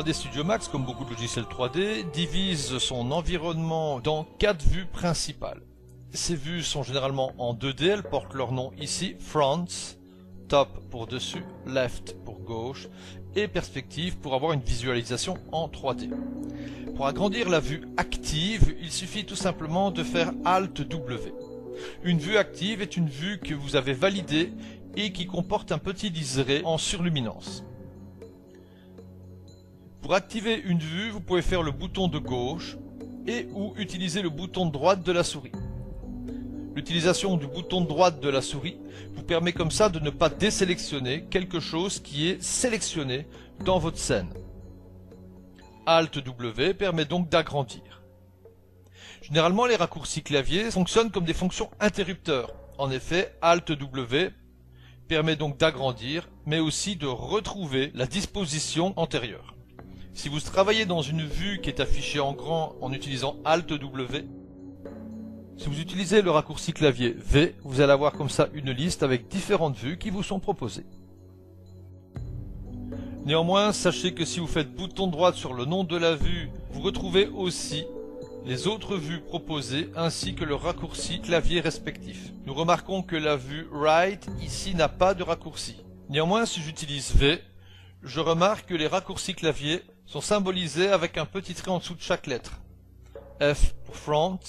3D Studio Max, comme beaucoup de logiciels 3D, divise son environnement dans 4 vues principales. Ces vues sont généralement en 2D, elles portent leur nom ici, Front, Top pour dessus, Left pour gauche, et Perspective pour avoir une visualisation en 3D. Pour agrandir la vue active, il suffit tout simplement de faire Alt-W. Une vue active est une vue que vous avez validée et qui comporte un petit liseré en surluminance. Pour activer une vue, vous pouvez faire le bouton de gauche et ou utiliser le bouton de droite de la souris. L'utilisation du bouton de droite de la souris vous permet comme ça de ne pas désélectionner quelque chose qui est sélectionné dans votre scène. Alt-W permet donc d'agrandir. Généralement, les raccourcis clavier fonctionnent comme des fonctions interrupteurs. En effet, Alt-W permet donc d'agrandir, mais aussi de retrouver la disposition antérieure. Si vous travaillez dans une vue qui est affichée en grand en utilisant Alt-W, si vous utilisez le raccourci clavier V, vous allez avoir comme ça une liste avec différentes vues qui vous sont proposées. Néanmoins, sachez que si vous faites bouton droit sur le nom de la vue, vous retrouvez aussi les autres vues proposées ainsi que le raccourci clavier respectif. Nous remarquons que la vue Right ici n'a pas de raccourci. Néanmoins, si j'utilise V, je remarque que les raccourcis clavier sont symbolisés avec un petit trait en dessous de chaque lettre. F pour Front,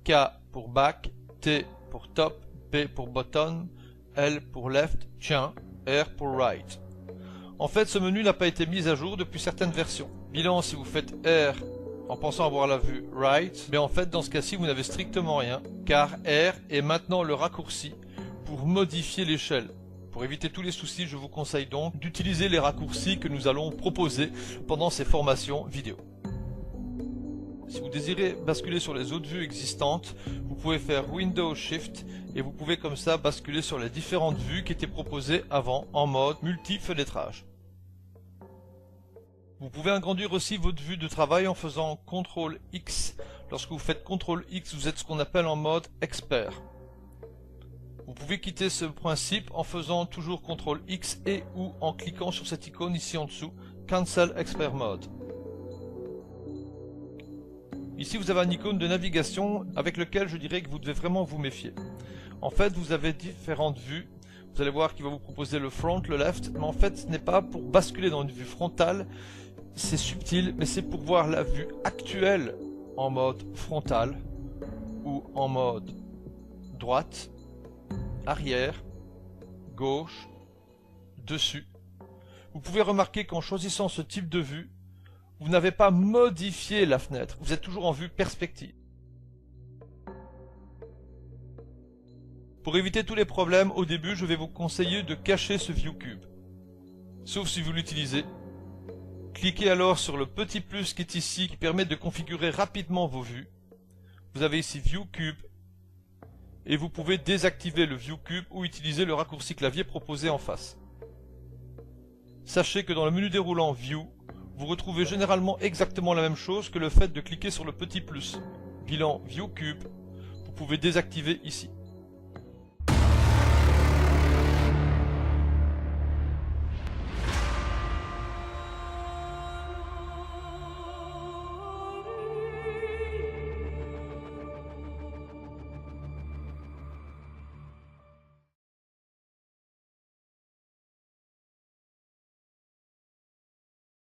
K pour Back, T pour Top, B pour Bottom, L pour Left, R pour Right. En fait, ce menu n'a pas été mis à jour depuis certaines versions. Bilan, si vous faites R en pensant avoir la vue Right, mais en fait, dans ce cas-ci, vous n'avez strictement rien, car R est maintenant le raccourci pour modifier l'échelle. Pour éviter tous les soucis, je vous conseille donc d'utiliser les raccourcis que nous allons proposer pendant ces formations vidéo. Si vous désirez basculer sur les autres vues existantes, vous pouvez faire Windows Shift et vous pouvez comme ça basculer sur les différentes vues qui étaient proposées avant en mode multi-fenêtrage. Vous pouvez agrandir aussi votre vue de travail en faisant CTRL X. Lorsque vous faites CTRL X, vous êtes ce qu'on appelle en mode expert. Vous pouvez quitter ce principe en faisant toujours CTRL X et ou en cliquant sur cette icône ici en dessous, Cancel Expert Mode. Ici vous avez une icône de navigation avec lequel je dirais que vous devez vraiment vous méfier. En fait vous avez différentes vues, vous allez voir qu'il va vous proposer le front, le left, mais en fait ce n'est pas pour basculer dans une vue frontale, c'est subtil, mais c'est pour voir la vue actuelle en mode frontal ou en mode droite, arrière, gauche, dessus. Vous pouvez remarquer qu'en choisissant ce type de vue, vous n'avez pas modifié la fenêtre, vous êtes toujours en vue perspective. Pour éviter tous les problèmes, au début, je vais vous conseiller de cacher ce ViewCube. Sauf si vous l'utilisez. Cliquez alors sur le petit plus qui est ici, qui permet de configurer rapidement vos vues. Vous avez ici ViewCube. Et vous pouvez désactiver le ViewCube ou utiliser le raccourci clavier proposé en face. Sachez que dans le menu déroulant View, vous retrouvez généralement exactement la même chose que le fait de cliquer sur le petit plus. Bilan ViewCube, vous pouvez désactiver ici.